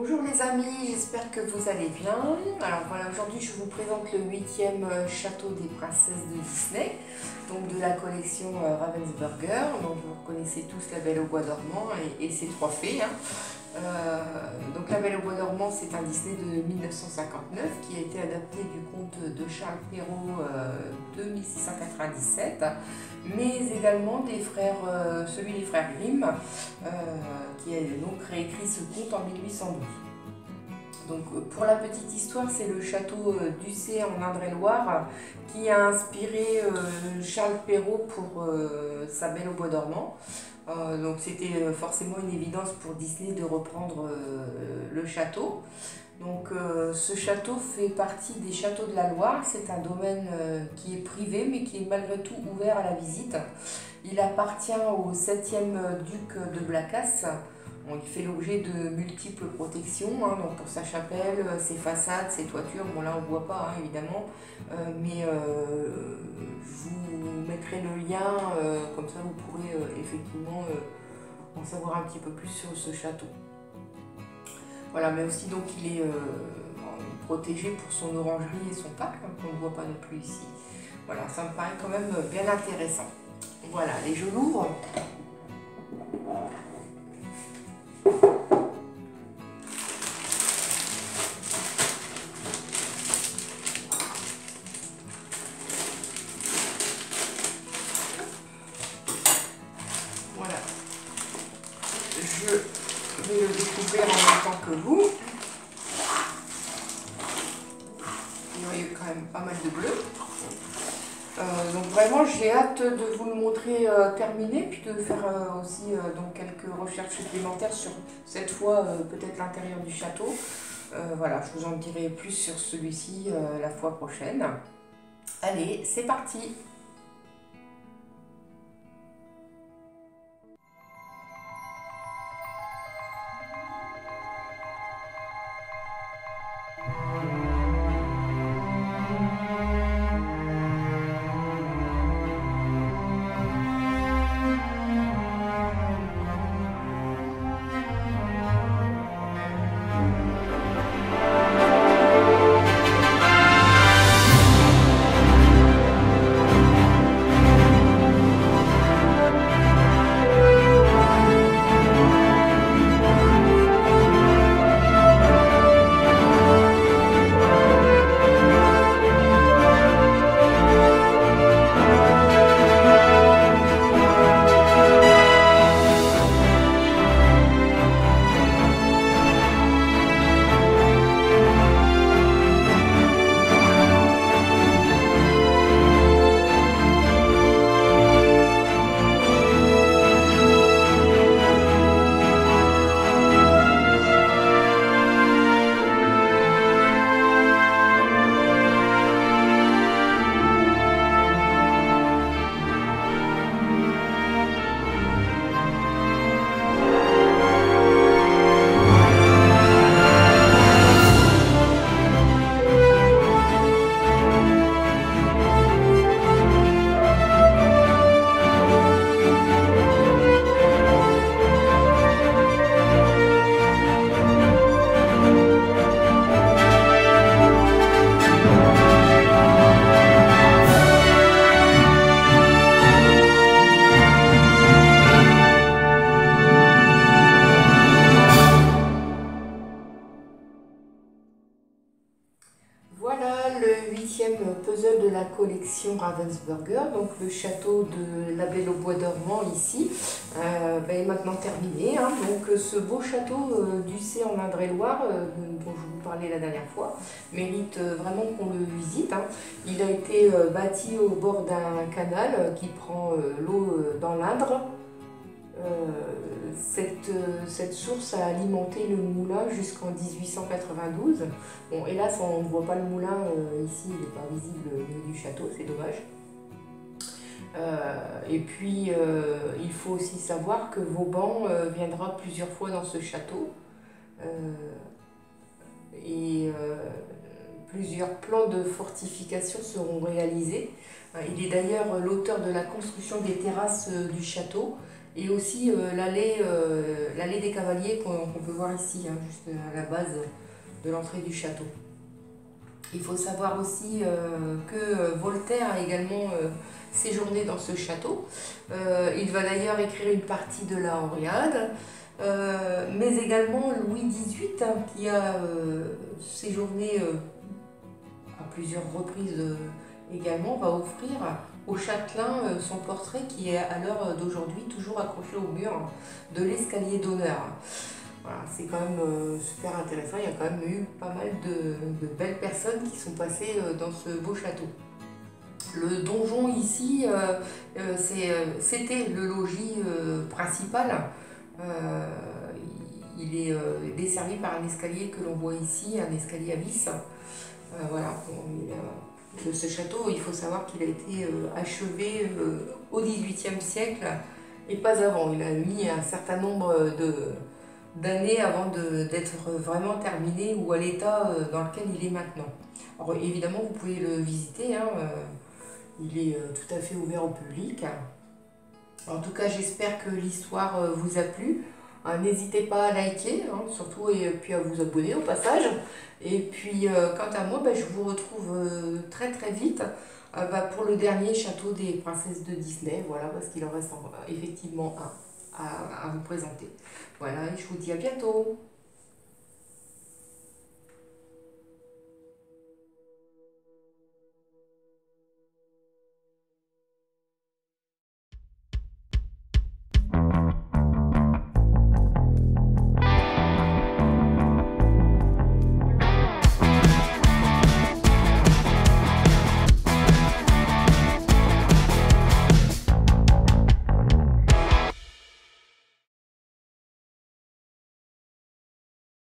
Bonjour les amis, j'espère que vous allez bien. Alors voilà, aujourd'hui je vous présente le 8e château des princesses de Disney, donc de la collection Ravensburger. Donc vous reconnaissez tous La Belle au Bois dormant et ses trois fées. Donc La Belle au Bois dormant, c'est un Disney de 1959 qui a été adapté du conte de Charles Perrault de 1697, mais également celui des frères Grimm, qui a donc réécrit ce conte en 1812. Donc, pour la petite histoire, c'est le château d'Ussé en Indre-et-Loire qui a inspiré Charles Perrault pour Sa Belle au Bois dormant. Donc c'était forcément une évidence pour Disney de reprendre le château. Donc ce château fait partie des châteaux de la Loire. C'est un domaine qui est privé mais qui est malgré tout ouvert à la visite. Il appartient au 7e duc de Blacas. Bon, il fait l'objet de multiples protections, donc pour sa chapelle, ses façades, ses toitures. Bon là on ne voit pas évidemment, mais je vous mettrai le lien, comme ça vous pourrez effectivement en savoir un petit peu plus sur ce château. Voilà, mais aussi donc il est protégé pour son orangerie et son parc, qu'on ne voit pas non plus ici. Voilà, ça me paraît quand même bien intéressant. Voilà, et je l'ouvre. Voilà, je vais le découvrir en même temps que vous. Il y a quand même pas mal de bleu. Donc vraiment j'ai hâte de vous le montrer terminé, puis de faire aussi donc quelques recherches supplémentaires sur cette fois peut-être l'intérieur du château. Voilà, je vous en dirai plus sur celui-ci la fois prochaine. Allez, c'est parti! Voilà le 8e puzzle de la collection Ravensburger, donc le château de La Belle au Bois dormant ici, est maintenant terminé. Donc ce beau château d'Ussé en Indre-et-Loire, dont je vous parlais la dernière fois, mérite vraiment qu'on le visite. Il a été bâti au bord d'un canal qui prend l'eau dans l'Indre. Cette source a alimenté le moulin jusqu'en 1892. Bon, hélas, on ne voit pas le moulin ici, il n'est pas visible au niveau du château, c'est dommage. Et puis, il faut aussi savoir que Vauban viendra plusieurs fois dans ce château. Plusieurs plans de fortification seront réalisés. Il est d'ailleurs l'auteur de la construction des terrasses du château et aussi l'allée des cavaliers qu'on peut voir ici, hein, juste à la base de l'entrée du château. Il faut savoir aussi que Voltaire a également séjourné dans ce château. Il va d'ailleurs écrire une partie de la Henriade, mais également Louis XVIII, hein, qui a séjourné à plusieurs reprises également, va offrir au châtelain son portrait qui est à l'heure d'aujourd'hui toujours accroché au mur de l'escalier d'honneur. Voilà, c'est quand même super intéressant, il y a quand même eu pas mal de belles personnes qui sont passées dans ce beau château. Le donjon ici, c'était le logis principal. Il est desservi par un escalier que l'on voit ici, un escalier à vis. Voilà, ce château, il faut savoir qu'il a été achevé au XVIIIe siècle et pas avant. Il a mis un certain nombre d'années avant d'être vraiment terminé ou à l'état dans lequel il est maintenant. Alors évidemment, vous pouvez le visiter, hein, il est tout à fait ouvert au public. En tout cas, j'espère que l'histoire vous a plu. N'hésitez pas à liker, hein, surtout, et puis à vous abonner au passage. Et puis, quant à moi, je vous retrouve très très vite pour le dernier château des princesses de Disney. Voilà, parce qu'il en reste effectivement un à vous présenter. Voilà, et je vous dis à bientôt.